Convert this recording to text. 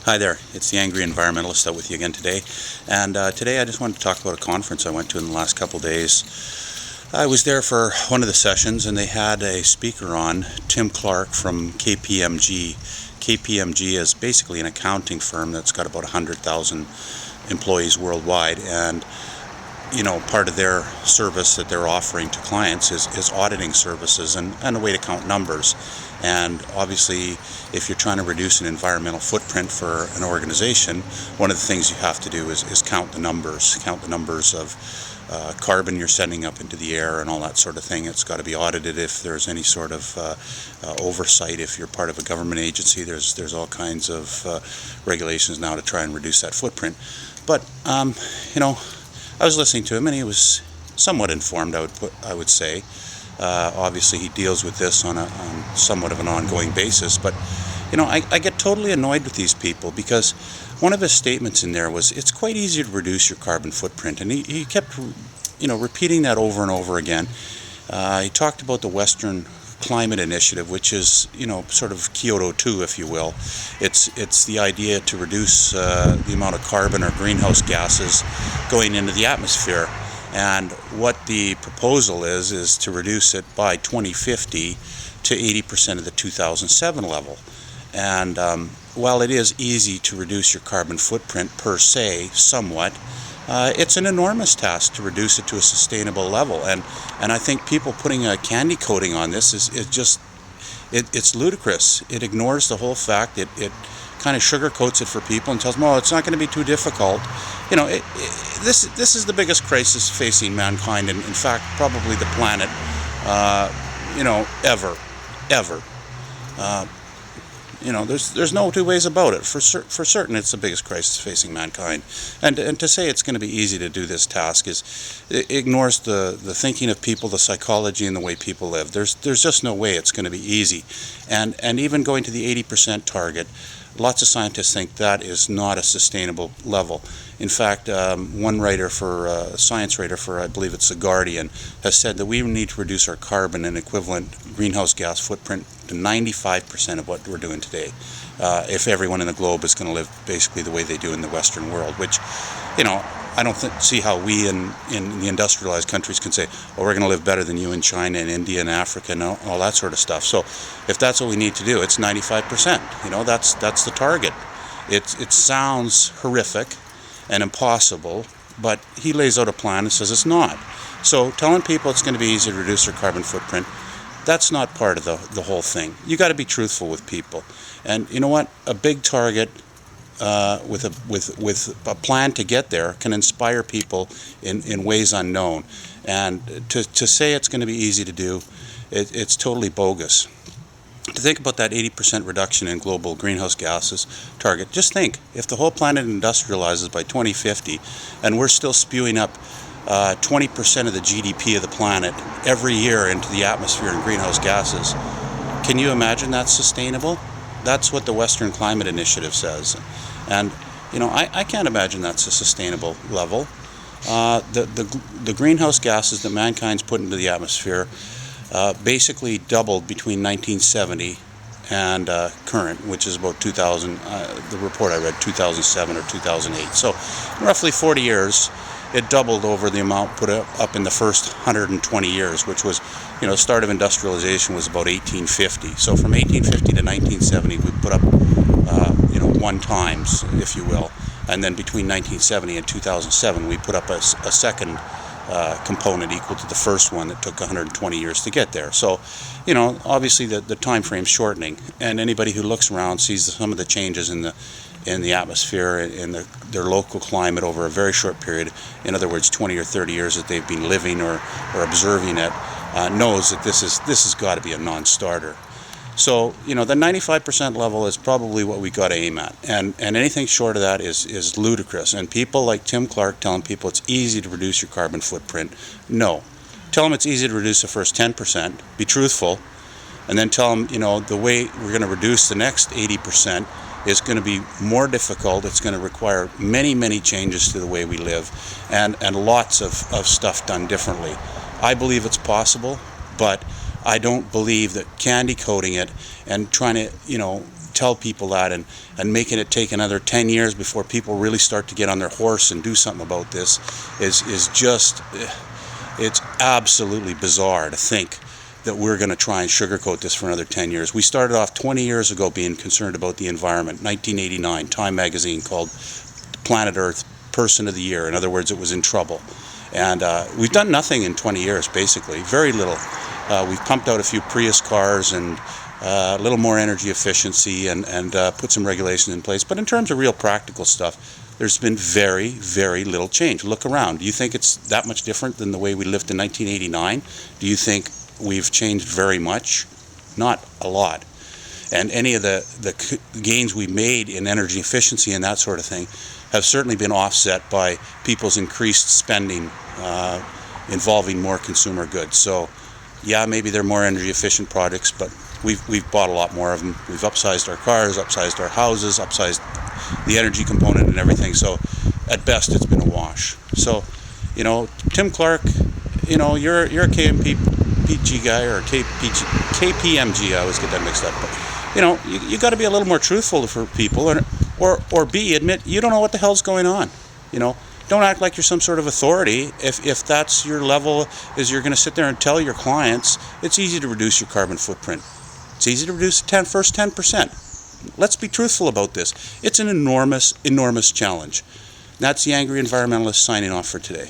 Hi there, it's the Angry Environmentalist out with you again today. And today I just wanted to talk about a conference I went to in the last couple days. I was there for one of the sessions and they had a speaker on, Tim Clarke from KPMG. KPMG is basically an accounting firm that's got about 100,000 employees worldwide, and part of their service that they're offering to clients is auditing services and a way to count numbers. And obviously, if you're trying to reduce an environmental footprint for an organization, one of the things you have to do is count the numbers of carbon you're sending up into the air and all that sort of thing. It's got to be audited if there's any sort of oversight. If you're part of a government agency, there's all kinds of regulations now to try and reduce that footprint. But I was listening to him, and he was somewhat informed, I would say. Obviously, he deals with this on somewhat of an ongoing basis. But, I get totally annoyed with these people because one of his statements in there was, it's quite easy to reduce your carbon footprint. And he kept, repeating that over and over again. He talked about the Western Climate Initiative, which is, sort of Kyoto 2, if you will. It's the idea to reduce the amount of carbon or greenhouse gases going into the atmosphere. And what the proposal is to reduce it by 2050 to 80% of the 2007 level. And while it is easy to reduce your carbon footprint per se, somewhat, it's an enormous task to reduce it to a sustainable level. And I think people putting a candy coating on this it's ludicrous. It ignores the whole fact. It kind of sugarcoats it for people and tells them, oh, it's not going to be too difficult. This is the biggest crisis facing mankind, and in fact, probably the planet, ever. There's no two ways about it. For certain, it's the biggest crisis facing mankind. And to say it's going to be easy to do this task it ignores the thinking of people, the psychology, and the way people live. There's just no way it's going to be easy. And even going to the 80% target, lots of scientists think that is not a sustainable level. In fact, one science writer for, I believe it's The Guardian, has said that we need to reduce our carbon and equivalent greenhouse gas footprint to 95% of what we're doing today, if everyone in the globe is going to live basically the way they do in the Western world, which, I don't see how we in the industrialized countries can say, oh, we're going to live better than you in China and India and Africa and all that sort of stuff. So if that's what we need to do, it's 95%. That's the target. It sounds horrific and impossible, but he lays out a plan and says it's not. So telling people it's going to be easy to reduce their carbon footprint, that's not part of the whole thing. You got to be truthful with people. And you know what? A big target with a plan to get there can inspire people in ways unknown. And to say it's going to be easy to do, it's totally bogus. To think about that 80% reduction in global greenhouse gases target, just think, if the whole planet industrializes by 2050 and we're still spewing up 20% of the GDP of the planet every year into the atmosphere in greenhouse gases, can you imagine that's sustainable? That's what the Western Climate Initiative says. And, I can't imagine that's a sustainable level. The greenhouse gases that mankind's put into the atmosphere basically doubled between 1970 and current, which is about 2000, the report I read, 2007 or 2008. So roughly 40 years, it doubled over the amount put up in the first 120 years, which was, the start of industrialization was about 1850. So from 1850 to 1970, we put up, 1 times, if you will. And then between 1970 and 2007, we put up a second component equal to the first one that took 120 years to get there. So, obviously the time frame's shortening, and anybody who looks around sees some of the changes in the atmosphere, in their local climate over a very short period, in other words 20 or 30 years that they've been living or observing it, knows that this has got to be a non-starter. So, the 95% level is probably what we got to aim at, and anything short of that is ludicrous. And people like Tim Clarke telling people it's easy to reduce your carbon footprint, no. Tell them it's easy to reduce the first 10%, be truthful, and then tell them, the way we're going to reduce the next 80% is going to be more difficult. It's going to require many, many changes to the way we live, and lots of stuff done differently. I believe it's possible, but I don't believe that candy coating it and trying to, tell people that, and making it take another 10 years before people really start to get on their horse and do something about this is just, it's absolutely bizarre to think that we're going to try and sugarcoat this for another 10 years. We started off 20 years ago being concerned about the environment. 1989, Time magazine called Planet Earth Person of the Year. In other words, it was in trouble. And we've done nothing in 20 years, basically. Very little. We've pumped out a few Prius cars and a little more energy efficiency and put some regulations in place. But in terms of real practical stuff, there's been very, very little change. Look around. Do you think it's that much different than the way we lived in 1989? Do you think we've changed very much? Not a lot. And any of the gains we made in energy efficiency and that sort of thing have certainly been offset by people's increased spending involving more consumer goods. So yeah, maybe they're more energy efficient products, but we've bought a lot more of them. We've upsized our cars, upsized our houses, upsized the energy component and everything. So at best it's been a wash. So, you know, Tim Clarke, you know, you're a KPMG guy, or KPMG, I always get that mixed up. But, you know, you got to be a little more truthful for people, or B, admit you don't know what the hell's going on. You know, don't act like you're some sort of authority. If that's your level, is you're going to sit there and tell your clients it's easy to reduce your carbon footprint. It's easy to reduce the first 10%. Let's be truthful about this. It's an enormous, enormous challenge. That's the Angry Environmentalist signing off for today.